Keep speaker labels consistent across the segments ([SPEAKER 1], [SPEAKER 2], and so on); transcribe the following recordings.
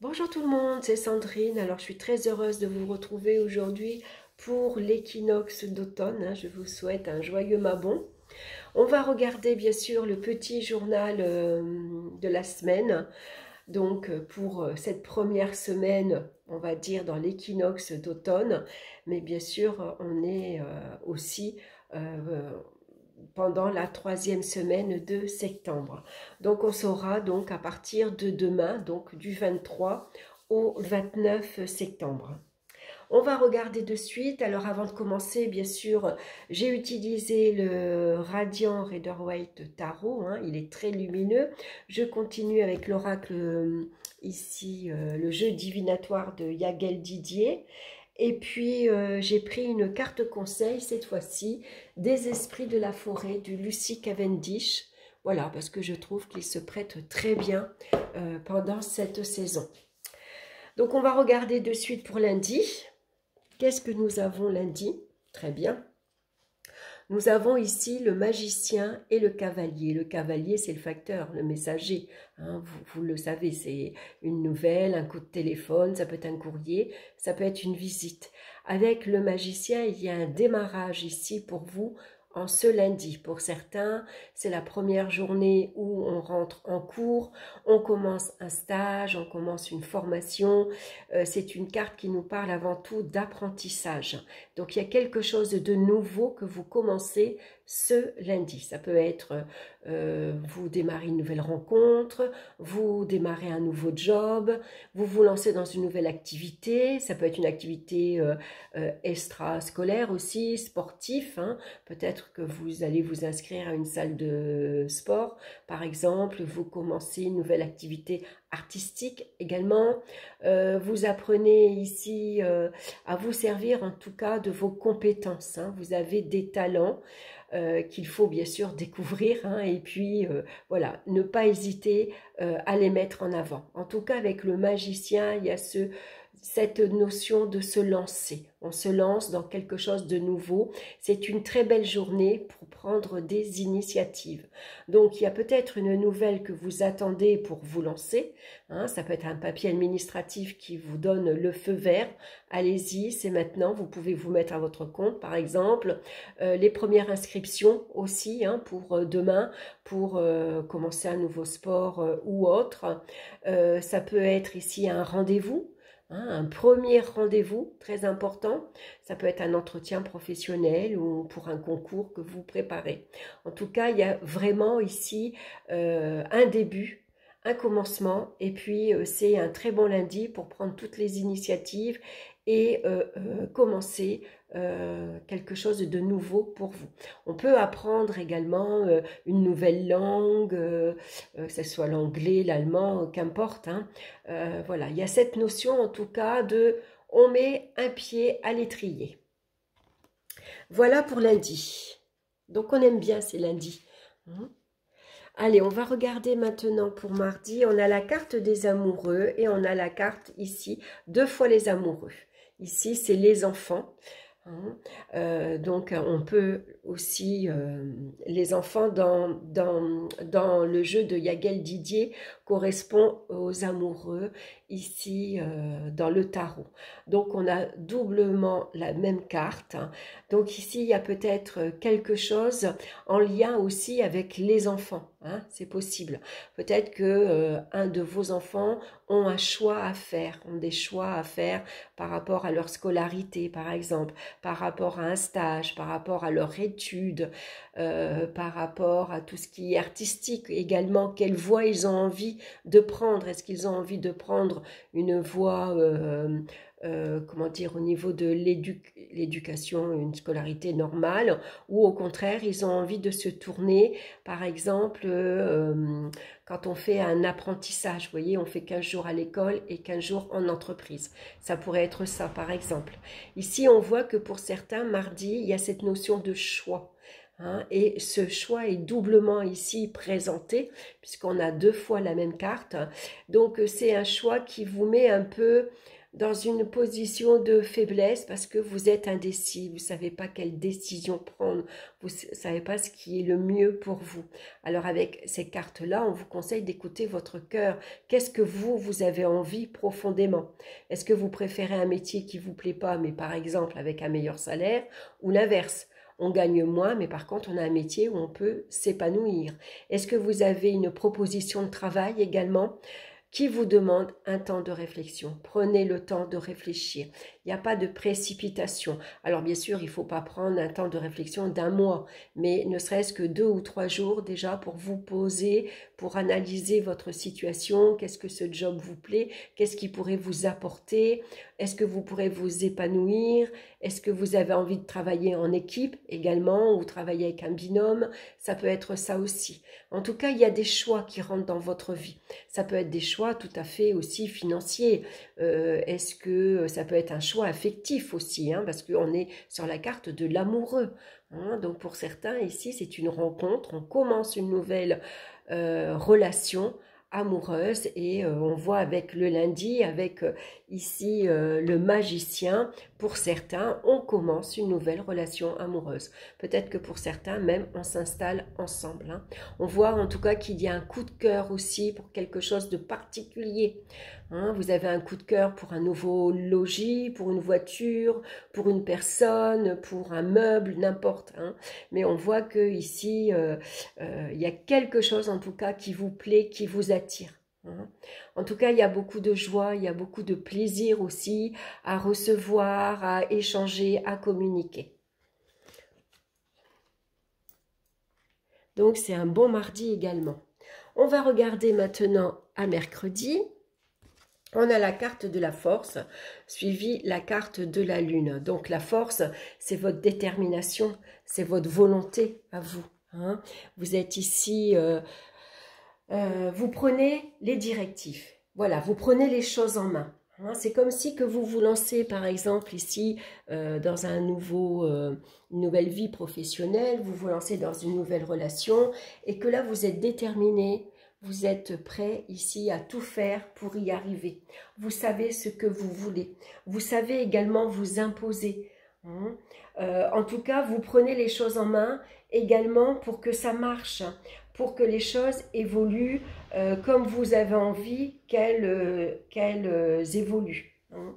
[SPEAKER 1] Bonjour tout le monde, c'est Sandrine. Alors je suis très heureuse de vous retrouver aujourd'hui pour l'équinoxe d'automne. Je vous souhaite un joyeux Mabon. On va regarder bien sûr le petit journal de la semaine. Donc pour cette première semaine, on va dire dans l'équinoxe d'automne. Mais bien sûr, on est aussi pendant la troisième semaine de septembre. Donc on saura donc à partir de demain, donc du 23 au 29 septembre. On va regarder de suite. Alors avant de commencer, bien sûr, j'ai utilisé le Radiant Rider-Waite Tarot. Il est très lumineux. Je continue avec l'oracle ici, le jeu divinatoire de Yagel Didier. Et puis, j'ai pris une carte conseil, cette fois-ci, des esprits de la forêt, du Lucy Cavendish. Voilà, parce que je trouve qu'il se prête très bien pendant cette saison. Donc, on va regarder de suite pour lundi. Qu'est-ce que nous avons lundi? Très bien. Nous avons ici le magicien et le cavalier. Le cavalier, c'est le facteur, le messager. Vous le savez, c'est une nouvelle, un coup de téléphone, ça peut être un courrier, ça peut être une visite. Avec le magicien, il y a un démarrage ici pour vous en ce lundi. Pour certains, c'est la première journée où on rentre en cours, on commence un stage, on commence une formation. C'est une carte qui nous parle avant tout d'apprentissage. Donc, il y a quelque chose de nouveau que vous commencez ce lundi. Ça peut être, vous démarrez une nouvelle rencontre, vous démarrez un nouveau job, vous vous lancez dans une nouvelle activité. Ça peut être une activité extrascolaire aussi, sportif. Peut-être que vous allez vous inscrire à une salle de sport, par exemple. Vous commencez une nouvelle activité artistique également. Vous apprenez ici à vous servir en tout cas de vos compétences. Vous avez des talents qu'il faut bien sûr découvrir et puis voilà, ne pas hésiter à les mettre en avant. En tout cas, avec le magicien, il y a cette notion de se lancer. On se lance dans quelque chose de nouveau. C'est une très belle journée pour prendre des initiatives. Donc, il y a peut-être une nouvelle que vous attendez pour vous lancer. Ça peut être un papier administratif qui vous donne le feu vert. Allez-y, c'est maintenant. Vous pouvez vous mettre à votre compte, par exemple. Les premières inscriptions aussi pour demain, pour commencer un nouveau sport ou autre. Ça peut être ici un rendez-vous. Un premier rendez-vous très important, ça peut être un entretien professionnel ou pour un concours que vous préparez. En tout cas, il y a vraiment ici un début, un commencement, et puis c'est un très bon lundi pour prendre toutes les initiatives et commencer quelque chose de nouveau pour vous. On peut apprendre également une nouvelle langue, que ce soit l'anglais, l'allemand, qu'importe. Voilà, il y a cette notion en tout cas de on met un pied à l'étrier. Voilà pour lundi. Donc on aime bien ces lundis. Allez, on va regarder maintenant pour mardi. On a la carte des amoureux et on a la carte ici, 2 fois les amoureux. Ici, c'est les enfants. Donc, on peut aussi, les enfants dans le jeu de Yagel Didier correspond aux amoureux ici dans le tarot. Donc, on a doublement la même carte. Donc, ici, il y a peut-être quelque chose en lien aussi avec les enfants. C'est possible. Peut-être que un de vos enfants ont un choix à faire, ont des choix à faire par rapport à leur scolarité, par exemple, par rapport à un stage, par rapport à leur étude, par rapport à tout ce qui est artistique également, quelle voie ils ont envie de prendre. Est-ce qu'ils ont envie de prendre une voie comment dire, au niveau de l'éducation, une scolarité normale, ou au contraire, ils ont envie de se tourner, par exemple, quand on fait un apprentissage, vous voyez, on fait 15 jours à l'école et 15 jours en entreprise. Ça pourrait être ça, par exemple. Ici, on voit que pour certains, mardi, il y a cette notion de choix. Et ce choix est doublement ici présenté, puisqu'on a 2 fois la même carte. Donc, c'est un choix qui vous met un peu dans une position de faiblesse parce que vous êtes indécis, vous ne savez pas quelle décision prendre, vous ne savez pas ce qui est le mieux pour vous. Alors avec ces cartes-là, on vous conseille d'écouter votre cœur. Qu'est-ce que vous avez envie profondément? Est-ce que vous préférez un métier qui ne vous plaît pas, mais par exemple avec un meilleur salaire, ou l'inverse? On gagne moins, mais par contre, on a un métier où on peut s'épanouir. Est-ce que vous avez une proposition de travail également qui vous demande un temps de réflexion? Prenez le temps de réfléchir. Il n'y a pas de précipitation. Alors bien sûr, il ne faut pas prendre un temps de réflexion d'1 mois, mais ne serait-ce que 2 ou 3 jours déjà pour vous poser, pour analyser votre situation. Qu'est-ce que ce job vous plaît? Qu'est-ce qui pourrait vous apporter? Est-ce que vous pourrez vous épanouir? Est-ce que vous avez envie de travailler en équipe également ou travailler avec un binôme? Ça peut être ça aussi. En tout cas, il y a des choix qui rentrent dans votre vie. Ça peut être des choix tout à fait aussi financiers. Est-ce que ça peut être un choix affectif aussi, hein, parce qu'on est sur la carte de l'amoureux. Hein, donc pour certains ici, c'est une rencontre. On commence une nouvelle relation amoureuse et on voit avec le lundi, avec ici le magicien, pour certains on commence une nouvelle relation amoureuse, peut-être que pour certains même on s'installe ensemble, hein. On voit en tout cas qu'il y a un coup de cœur aussi pour quelque chose de particulier, hein. Vous avez un coup de cœur pour un nouveau logis, pour une voiture, pour une personne, pour un meuble, n'importe, hein. Mais on voit que ici il y a quelque chose en tout cas qui vous plaît, qui vous attire. En tout cas, il y a beaucoup de joie, il y a beaucoup de plaisir aussi à recevoir, à échanger, à communiquer. Donc, c'est un bon mardi également. On va regarder maintenant à mercredi. On a la carte de la force, suivie la carte de la lune. Donc, la force, c'est votre détermination, c'est votre volonté à vous. Hein. Vous êtes ici... vous prenez les directives, voilà, vous prenez les choses en main. Hein, c'est comme si que vous vous lancez par exemple ici dans une nouvelle vie professionnelle, vous vous lancez dans une nouvelle relation et que là vous êtes déterminé, vous êtes prêt ici à tout faire pour y arriver. Vous savez ce que vous voulez, vous savez également vous imposer. Hein. En tout cas, vous prenez les choses en main également pour que ça marche, pour que les choses évoluent comme vous avez envie qu'elles évoluent. Hein.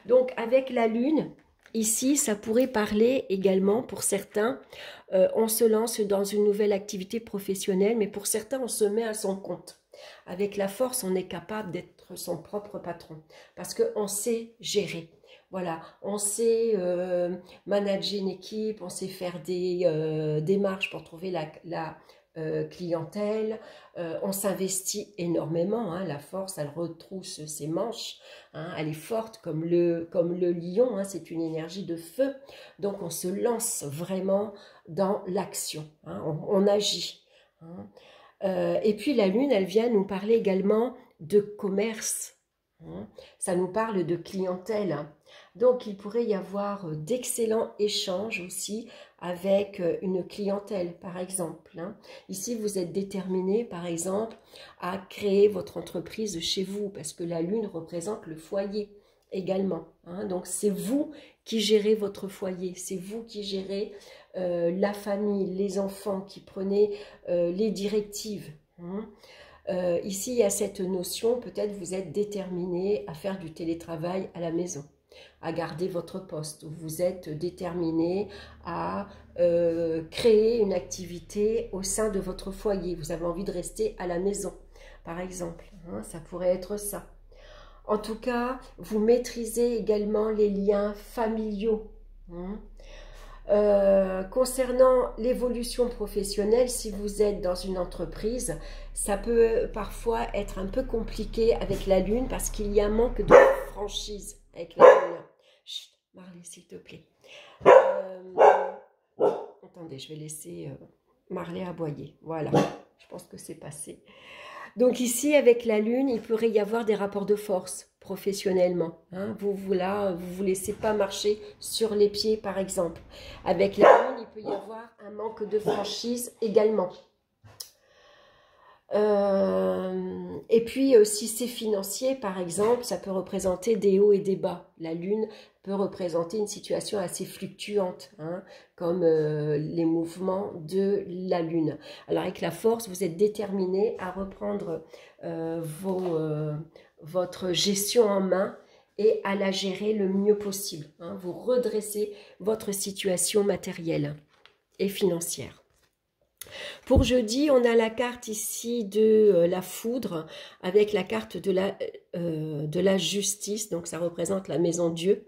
[SPEAKER 1] Donc avec la lune, ici, ça pourrait parler également pour certains, on se lance dans une nouvelle activité professionnelle, mais pour certains, on se met à son compte. Avec la force, on est capable d'être son propre patron, parce qu'on sait gérer. Voilà, on sait manager une équipe, on sait faire des démarches pour trouver la clientèle, on s'investit énormément, hein, la force, elle retrousse ses manches, hein, elle est forte comme le lion, hein, c'est une énergie de feu, donc on se lance vraiment dans l'action, hein, on agit. Hein. Et puis la lune, elle vient nous parler également de commerce, hein, ça nous parle de clientèle, hein. Donc, il pourrait y avoir d'excellents échanges aussi avec une clientèle, par exemple. Hein. Ici, vous êtes déterminé, par exemple, à créer votre entreprise chez vous, parce que la lune représente le foyer également. Hein. Donc, c'est vous qui gérez votre foyer, c'est vous qui gérez la famille, les enfants, qui prenez les directives. Hein. Ici, il y a cette notion, peut-être vous êtes déterminé à faire du télétravail à la maison, à garder votre poste, vous êtes déterminé à créer une activité au sein de votre foyer, vous avez envie de rester à la maison, par exemple, hein, ça pourrait être ça. En tout cas, vous maîtrisez également les liens familiaux. Hein. Concernant l'évolution professionnelle, si vous êtes dans une entreprise, ça peut parfois être un peu compliqué avec la lune parce qu'il y a un manque de franchise avec la lune. Chut, Marley, s'il te plaît. Attendez, je vais laisser Marley aboyer. Voilà, je pense que c'est passé. Donc ici, avec la lune, il pourrait y avoir des rapports de force professionnellement. Hein. Vous vous laissez pas marcher sur les pieds, par exemple. Avec la lune, il peut y avoir un manque de franchise également. Et puis, si c'est financier, par exemple, ça peut représenter des hauts et des bas. La Lune peut représenter une situation assez fluctuante, hein, comme les mouvements de la Lune. Alors, avec la force, vous êtes déterminé à reprendre votre gestion en main et à la gérer le mieux possible, hein. Vous redressez votre situation matérielle et financière. Pour jeudi, on a la carte ici de la foudre avec la carte de la justice. Donc, ça représente la maison Dieu.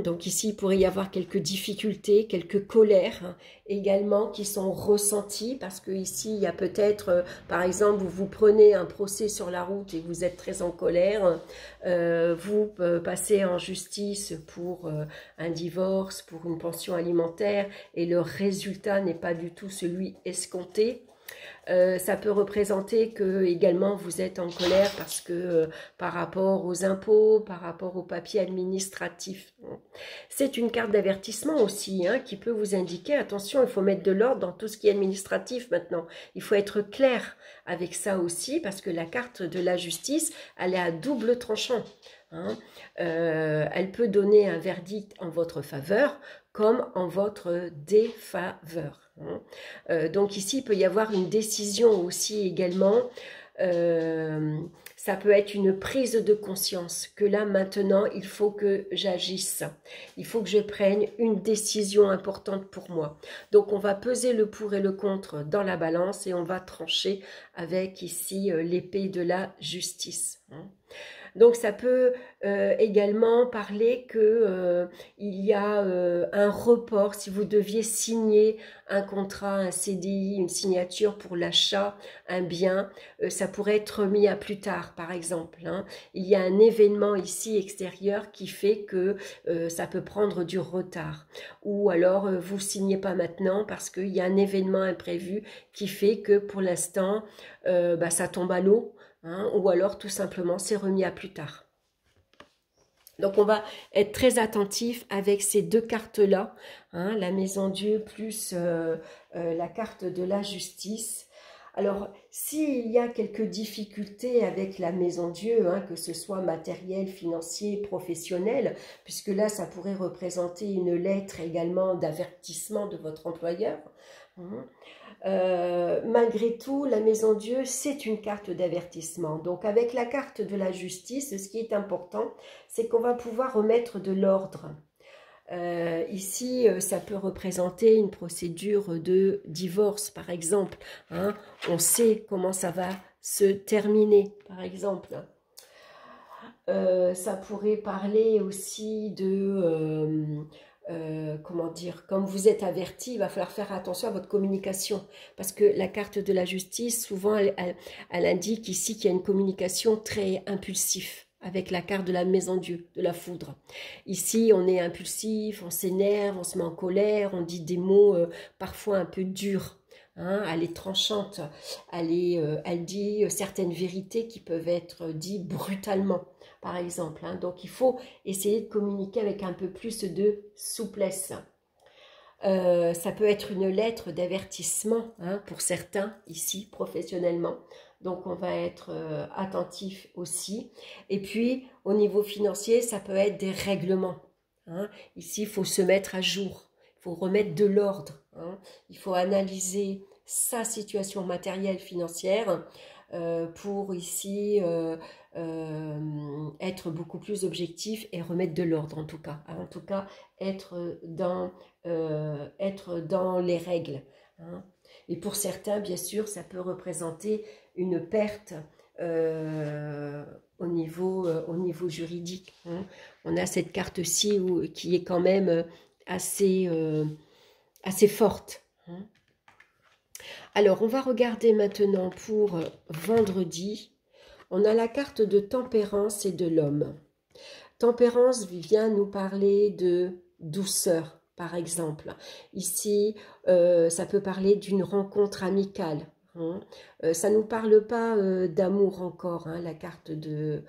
[SPEAKER 1] Donc ici, il pourrait y avoir quelques difficultés, quelques colères également qui sont ressenties parce que ici, il y a peut-être, par exemple, vous prenez un procès sur la route et vous êtes très en colère, vous passez en justice pour un divorce, pour une pension alimentaire et le résultat n'est pas du tout celui escompté. Ça peut représenter que également vous êtes en colère parce que par rapport aux impôts, par rapport aux papiers administratifs. C'est une carte d'avertissement aussi, hein, qui peut vous indiquer, attention, il faut mettre de l'ordre dans tout ce qui est administratif maintenant. Il faut être clair avec ça aussi parce que la carte de la justice, elle est à double tranchant. Hein. Elle peut donner un verdict en votre faveur comme en votre défaveur. Donc ici, il peut y avoir une décision aussi également. Ça peut être une prise de conscience que là, maintenant, il faut que j'agisse. Il faut que je prenne une décision importante pour moi. Donc, on va peser le pour et le contre dans la balance et on va trancher avec ici l'épée de la justice. Donc, ça peut également parler que il y a un report, si vous deviez signer un contrat, un CDI, une signature pour l'achat, un bien, ça pourrait être remis à plus tard, par exemple. Hein. Il y a un événement ici extérieur qui fait que ça peut prendre du retard. Ou alors, vous signez pas maintenant parce qu'il y a un événement imprévu qui fait que pour l'instant, ça tombe à l'eau. Hein, ou alors tout simplement c'est remis à plus tard. Donc on va être très attentif avec ces deux cartes-là, hein, la maison Dieu plus la carte de la justice. Alors s'il y a quelques difficultés avec la maison Dieu, hein, que ce soit matériel, financier, professionnel, puisque là ça pourrait représenter une lettre également d'avertissement de votre employeur, hein. Malgré tout, la maison Dieu, c'est une carte d'avertissement. Donc, avec la carte de la justice, ce qui est important, c'est qu'on va pouvoir remettre de l'ordre. Ici, ça peut représenter une procédure de divorce, par exemple. Hein. On sait comment ça va se terminer, par exemple. Ça pourrait parler aussi de... comment dire, comme vous êtes averti, il va falloir faire attention à votre communication. Parce que la carte de la justice, souvent, elle indique ici qu'il y a une communication très impulsive avec la carte de la maison Dieu, de la foudre. Ici, on est impulsif, on s'énerve, on se met en colère, on dit des mots parfois un peu durs. Hein, elle est tranchante, elle dit certaines vérités qui peuvent être dites brutalement, par exemple. Hein. Donc, il faut essayer de communiquer avec un peu plus de souplesse. Ça peut être une lettre d'avertissement, hein, pour certains, ici, professionnellement. Donc, on va être attentif aussi. Et puis, au niveau financier, ça peut être des règlements. Hein. Ici, il faut se mettre à jour. Il faut remettre de l'ordre. Hein. Il faut analyser sa situation matérielle, financière, pour ici être beaucoup plus objectif et remettre de l'ordre en tout cas. En tout cas, être dans les règles. Hein. Et pour certains, bien sûr, ça peut représenter une perte au niveau juridique. Hein. On a cette carte-ci qui est quand même assez forte. Hein. Alors, on va regarder maintenant pour vendredi. On a la carte de tempérance et de l'homme. Tempérance vient nous parler de douceur, par exemple. Ici, ça peut parler d'une rencontre amicale. Hein. Ça ne nous parle pas d'amour encore, hein, la carte de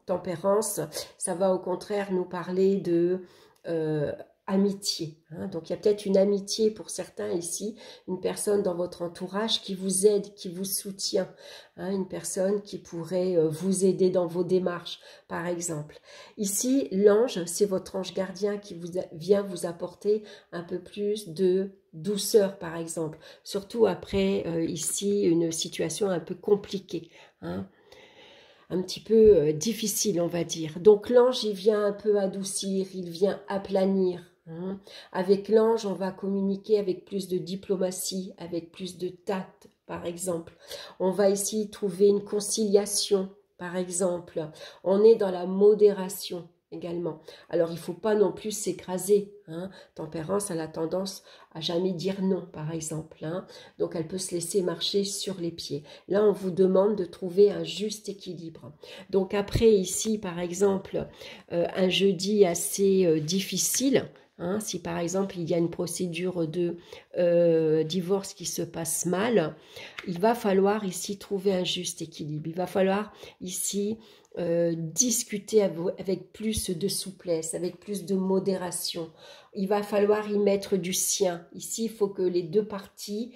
[SPEAKER 1] tempérance. Ça va au contraire nous parler de amitié. Hein. Donc, il y a peut-être une amitié pour certains ici, une personne dans votre entourage qui vous aide, qui vous soutient, hein, une personne qui pourrait vous aider dans vos démarches, par exemple. Ici, l'ange, c'est votre ange gardien qui vient vous apporter un peu plus de douceur, par exemple, surtout après, ici, une situation un peu compliquée, hein, un petit peu difficile, on va dire. Donc, l'ange, il vient un peu adoucir, il vient aplanir. Hein. Avec l'ange, on va communiquer avec plus de diplomatie, avec plus de tact, par exemple. On va ici trouver une conciliation, par exemple. On est dans la modération également. Alors, il ne faut pas non plus s'écraser. Hein. Tempérance, elle a tendance à jamais dire non, par exemple. Hein. Donc, elle peut se laisser marcher sur les pieds. Là, on vous demande de trouver un juste équilibre. Donc, après, ici, par exemple, un jeudi assez difficile, hein, si par exemple il y a une procédure de divorce qui se passe mal, il va falloir ici trouver un juste équilibre. Il va falloir ici discuter avec plus de souplesse, avec plus de modération. Il va falloir y mettre du sien. Ici, il faut que les deux parties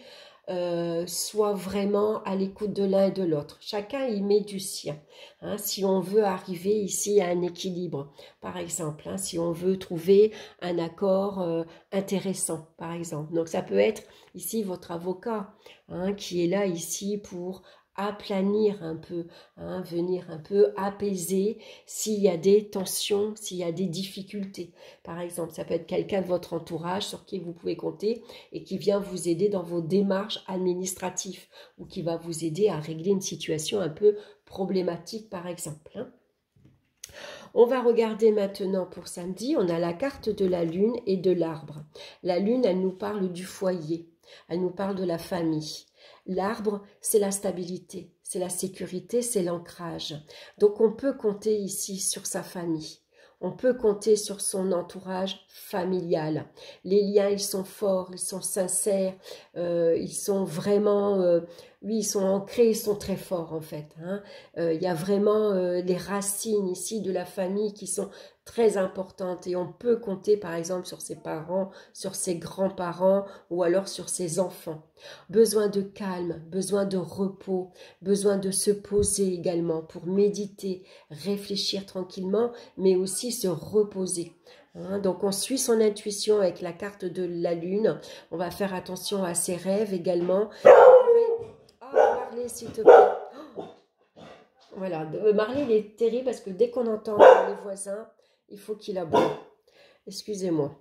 [SPEAKER 1] soient vraiment à l'écoute de l'un et de l'autre. Chacun y met du sien. Hein, si on veut arriver ici à un équilibre, par exemple, hein, si on veut trouver un accord intéressant, par exemple. Donc, ça peut être ici votre avocat, hein, qui est là ici pour aplanir un peu, hein, venir un peu apaiser s'il y a des tensions, s'il y a des difficultés. Par exemple, ça peut être quelqu'un de votre entourage sur qui vous pouvez compter et qui vient vous aider dans vos démarches administratives ou qui va vous aider à régler une situation un peu problématique, par exemple. Hein. On va regarder maintenant pour samedi, on a la carte de la lune et de l'arbre. La lune, elle nous parle du foyer, elle nous parle de la famille. L'arbre, c'est la stabilité, c'est la sécurité, c'est l'ancrage. Donc, on peut compter ici sur sa famille. On peut compter sur son entourage familial. Les liens, ils sont forts, ils sont sincères, ils sont vraiment, oui, ils sont ancrés, ils sont très forts en fait. Hein. Il y a vraiment les racines ici de la famille qui sont très importantes et on peut compter par exemple sur ses parents, sur ses grands-parents ou alors sur ses enfants. Besoin de calme, besoin de repos, besoin de se poser également pour méditer, réfléchir tranquillement, mais aussi se reposer. Hein, donc on suit son intuition avec la carte de la lune. On va faire attention à ses rêves également. Oh, Marley, s'il te plaît. Oh. Voilà, Marley, il est terrible parce que dès qu'on entend les voisins, il faut qu'il aboie. Excusez-moi.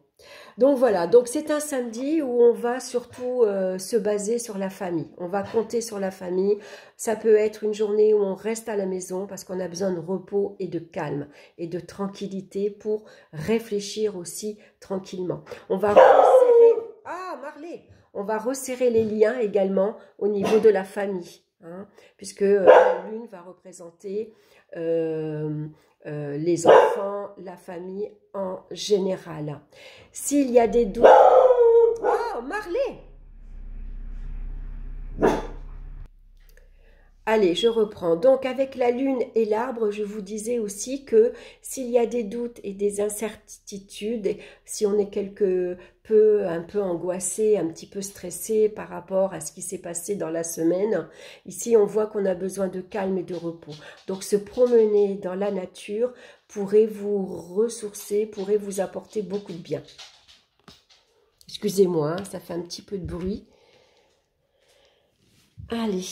[SPEAKER 1] Donc voilà, donc c'est un samedi où on va surtout se baser sur la famille. On va compter sur la famille. Ça peut être une journée où on reste à la maison parce qu'on a besoin de repos et de calme et de tranquillité pour réfléchir aussi tranquillement. On va resserrer... Ah, Marley! On va resserrer les liens également au niveau de la famille. Hein, puisque la lune va représenter les enfants, la famille en général. S'il y a des doutes... Oh, Marley! Allez, je reprends. Donc, avec la lune et l'arbre, je vous disais aussi que s'il y a des doutes et des incertitudes, si on est un peu angoissé, un petit peu stressé par rapport à ce qui s'est passé dans la semaine, ici, on voit qu'on a besoin de calme et de repos. Donc, se promener dans la nature pourrait vous ressourcer, pourrait vous apporter beaucoup de bien. Excusez-moi, hein, ça fait un petit peu de bruit. Allez...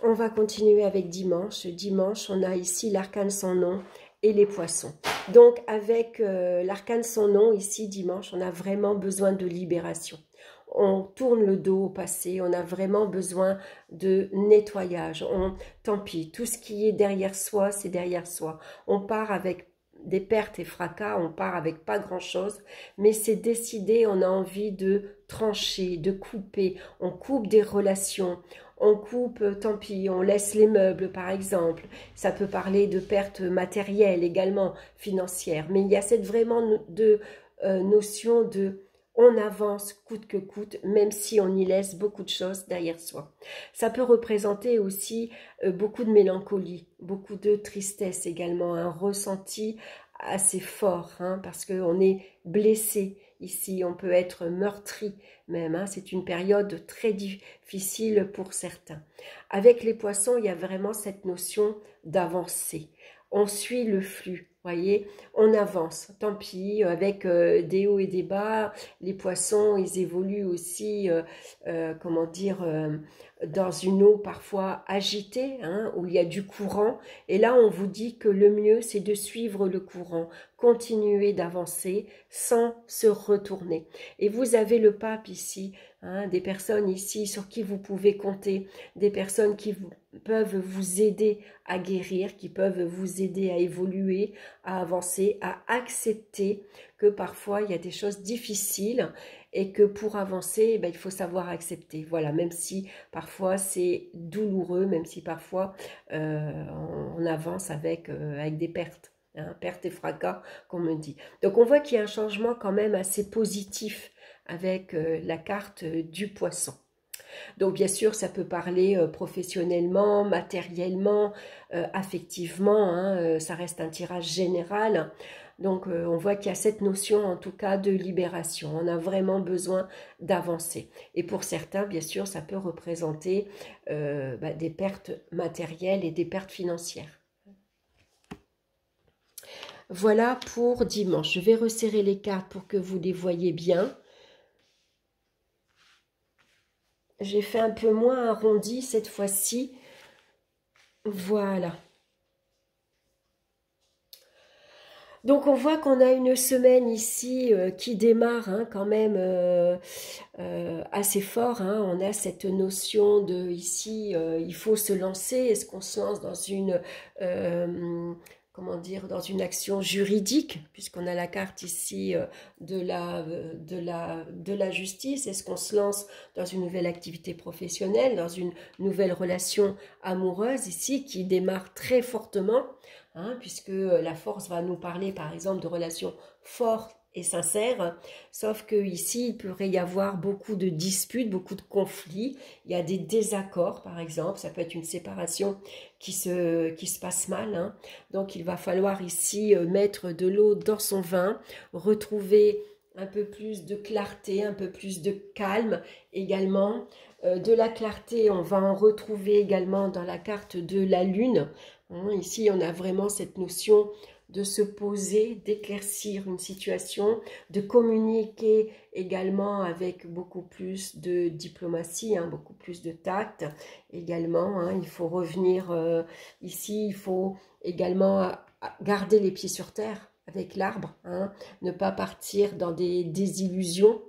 [SPEAKER 1] On va continuer avec dimanche. Dimanche, on a ici l'arcane sans nom et les poissons. Donc, avec l'arcane sans nom, ici, dimanche, on a vraiment besoin de libération. On tourne le dos au passé, on a vraiment besoin de nettoyage. Tant pis, tout ce qui est derrière soi, c'est derrière soi. On part avec des pertes et fracas, on part avec pas grand-chose, mais c'est décidé, on a envie de trancher, de couper. On coupe des relations. On coupe, tant pis, on laisse les meubles par exemple. Ça peut parler de pertes matérielles également, financières. Mais il y a cette vraiment notion de on avance coûte que coûte, même si on y laisse beaucoup de choses derrière soi. Ça peut représenter aussi beaucoup de mélancolie, beaucoup de tristesse également, un ressenti assez fort, hein, parce qu'on est blessé ici, on peut être meurtri même, hein, c'est une période très difficile pour certains. Avec les poissons, il y a vraiment cette notion d'avancer. On suit le flux, voyez, on avance, tant pis, avec des hauts et des bas. Les poissons, ils évoluent aussi, comment dire, dans une eau parfois agitée, hein, où il y a du courant. Et là, on vous dit que le mieux, c'est de suivre le courant, continuer d'avancer sans se retourner. Et vous avez le pape ici, hein, des personnes ici sur qui vous pouvez compter, des personnes qui peuvent vous aider à guérir, qui peuvent vous aider à évoluer, à avancer, à accepter que parfois il y a des choses difficiles et que pour avancer, il faut savoir accepter. Voilà, même si parfois c'est douloureux, même si parfois on avance avec des pertes. Hein, perte et fracas, comme on dit. Donc on voit qu'il y a un changement quand même assez positif avec la carte du poisson. Donc bien sûr, ça peut parler professionnellement, matériellement, affectivement, hein, ça reste un tirage général. Donc on voit qu'il y a cette notion en tout cas de libération. On a vraiment besoin d'avancer. Et pour certains, bien sûr, ça peut représenter des pertes matérielles et des pertes financières. Voilà pour dimanche. Je vais resserrer les cartes pour que vous les voyez bien. J'ai fait un peu moins arrondi cette fois-ci. Voilà. Donc on voit qu'on a une semaine ici qui démarre hein, quand même assez fort. Hein. On a cette notion de ici, il faut se lancer. Est-ce qu'on se lance dans une comment dire, dans une action juridique, puisqu'on a la carte ici de la justice. Est-ce qu'on se lance dans une nouvelle activité professionnelle, dans une nouvelle relation amoureuse ici qui démarre très fortement, hein, puisque la force va nous parler par exemple de relations fortes et sincère, sauf que ici il pourrait y avoir beaucoup de disputes, beaucoup de conflits, il y a des désaccords par exemple, ça peut être une séparation qui se passe mal, hein. Donc il va falloir ici mettre de l'eau dans son vin, retrouver un peu plus de clarté, un peu plus de calme également. De la clarté, on va en retrouver également dans la carte de la lune, hein. Ici on a vraiment cette notion de se poser, d'éclaircir une situation, de communiquer également avec beaucoup plus de diplomatie, hein, beaucoup plus de tact également. Hein, il faut revenir ici, il faut également garder les pieds sur terre avec l'arbre, hein, ne pas partir dans des désillusions.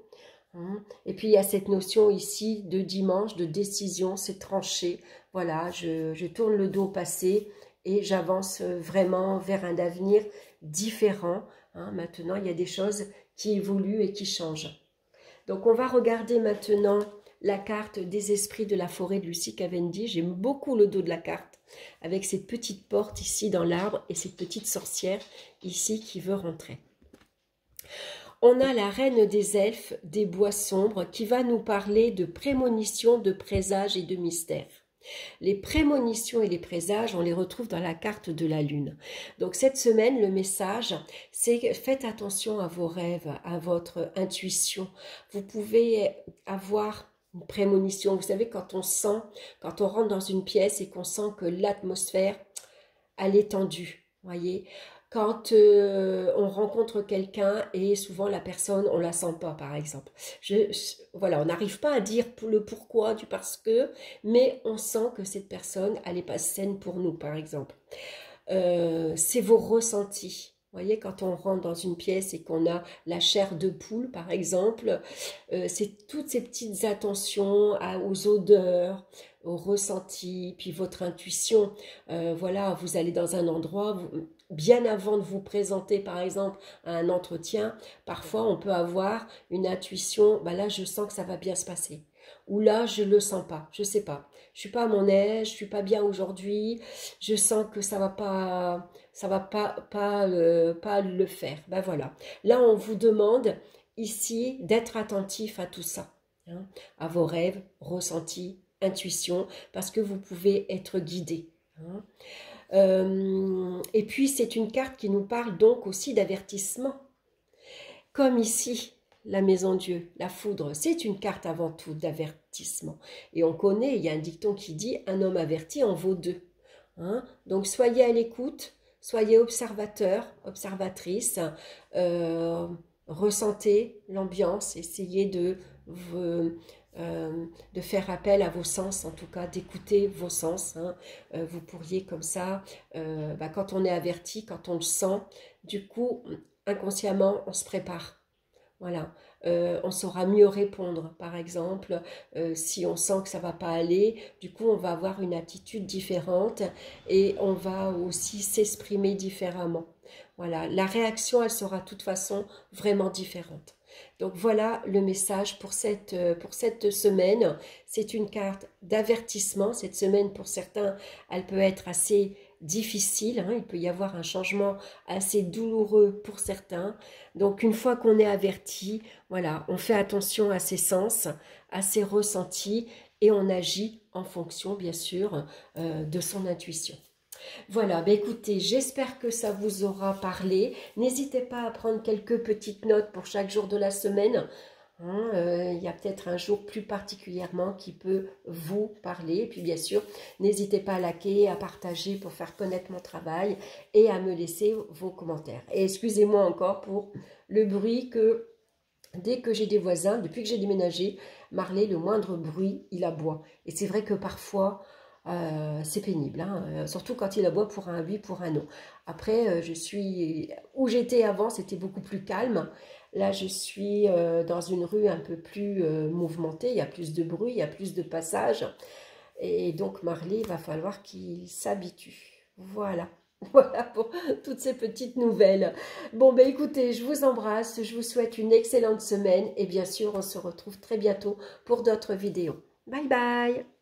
[SPEAKER 1] Hein. Et puis il y a cette notion ici de dimanche, de décision, c'est tranché. Voilà, je tourne le dos au passé et j'avance vraiment vers un avenir différent. Hein. Maintenant, il y a des choses qui évoluent et qui changent. Donc, on va regarder maintenant la carte des esprits de la forêt de Lucie Cavendish. J'aime beaucoup le dos de la carte, avec cette petite porte ici dans l'arbre et cette petite sorcière ici qui veut rentrer. On a la reine des elfes, des bois sombres, qui va nous parler de prémonition, de présage et de mystère. Les prémonitions et les présages, on les retrouve dans la carte de la lune. Donc cette semaine, le message, c'est faites attention à vos rêves, à votre intuition. Vous pouvez avoir une prémonition. Vous savez, quand on rentre dans une pièce et qu'on sent que l'atmosphère, elle est tendue, voyez. Quand on rencontre quelqu'un et souvent la personne, on ne la sent pas, par exemple. Voilà, on n'arrive pas à dire le pourquoi du parce que, mais on sent que cette personne, elle n'est pas saine pour nous, par exemple. C'est vos ressentis. Vous voyez, quand on rentre dans une pièce et qu'on a la chair de poule, par exemple, c'est toutes ces petites attentions aux odeurs, aux ressentis, puis votre intuition. Voilà, vous allez dans un endroit, bien avant de vous présenter, par exemple, à un entretien, parfois on peut avoir une intuition, bah là, je sens que ça va bien se passer. Ou là, je ne le sens pas, je ne sais pas. Je ne suis pas à mon aise, je ne suis pas bien aujourd'hui, je sens que ça va pas le faire. Ben voilà. Là, on vous demande ici d'être attentif à tout ça, hein, à vos rêves, ressentis, intuition, parce que vous pouvez être guidé. Hein. Et puis, c'est une carte qui nous parle donc aussi d'avertissement. Comme ici, la maison Dieu, la foudre, c'est une carte avant tout d'avertissement. Et on connaît, il y a un dicton qui dit « un homme averti en vaut deux ». Hein? Donc, soyez à l'écoute, soyez observateur, observatrice, ressentez l'ambiance, essayez de faire appel à vos sens, en tout cas d'écouter vos sens. Hein. Vous pourriez comme ça, quand on est averti, quand on le sent, du coup, inconsciemment, on se prépare. Voilà, on saura mieux répondre, par exemple, si on sent que ça ne va pas aller, du coup on va avoir une attitude différente et on va aussi s'exprimer différemment. Voilà, la réaction, elle sera de toute façon vraiment différente. Donc voilà le message pour cette semaine. C'est une carte d'avertissement. Cette semaine, pour certains, elle peut être assez difficile, hein. Il peut y avoir un changement assez douloureux pour certains. Donc une fois qu'on est averti, voilà, on fait attention à ses sens, à ses ressentis et on agit en fonction, bien sûr, de son intuition. Voilà, ben écoutez, j'espère que ça vous aura parlé. N'hésitez pas à prendre quelques petites notes pour chaque jour de la semaine. Hein, il y a peut-être un jour plus particulièrement qui peut vous parler. Et puis bien sûr, n'hésitez pas à liker, à partager pour faire connaître mon travail et à me laisser vos commentaires. Et excusez-moi encore pour le bruit que dès que j'ai des voisins, depuis que j'ai déménagé, Marley, le moindre bruit, il aboie. Et c'est vrai que parfois, c'est pénible, hein, surtout quand il aboie pour un oui, pour un non. Après, où j'étais avant, c'était beaucoup plus calme. Là, je suis dans une rue un peu plus mouvementée, il y a plus de bruit, il y a plus de passages. Et donc, Marley, il va falloir qu'il s'habitue. Voilà. Voilà pour toutes ces petites nouvelles. Bon, ben écoutez, je vous embrasse, je vous souhaite une excellente semaine et bien sûr, on se retrouve très bientôt pour d'autres vidéos. Bye bye!